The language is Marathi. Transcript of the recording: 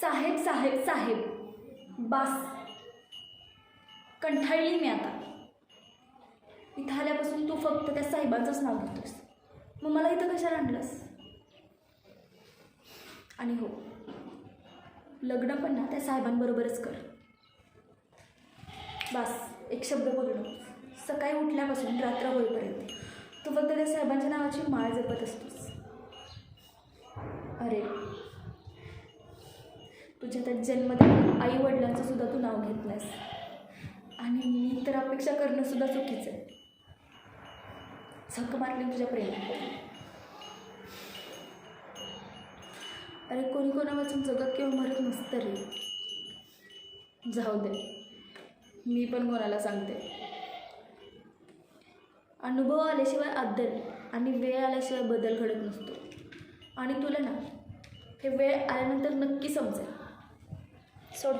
साहेब साहेब साहेब, बास, कंटाळली मी आता. इथं आल्यापासून तू फक्त त्या साहेबांचंच नाव घेतोस. मग मला इथं कशाला आणलंस? आणि हो, लग्न पण ना त्या साहेबांबरोबरच कर. बास, एक शब्द बोलू नको. सकाळी उठल्यापासून रात्र होईपर्यंत तू फक्त त्या साहेबांच्या नावाची माळ जपत असतोस. अरे, तुझ्या त्या जन्मदिन आई वडिलांचं सुद्धा तू नाव घेत नाहीस. आणि मी तर अपेक्षा करणं सुद्धा चुकीचं आहे. झक मारली तुझ्या प्रेमात. अरे, कोणी कोणा वाचून जगत किंवा मरत नसतं रे. जाऊ दे, मी पण कोणाला सांगते. अनुभव आल्याशिवाय आदल आणि वेळ आल्याशिवाय बदल घडत नसतो. आणि तुला ना हे वेळ आल्यानंतर नक्की समजेल. सोड.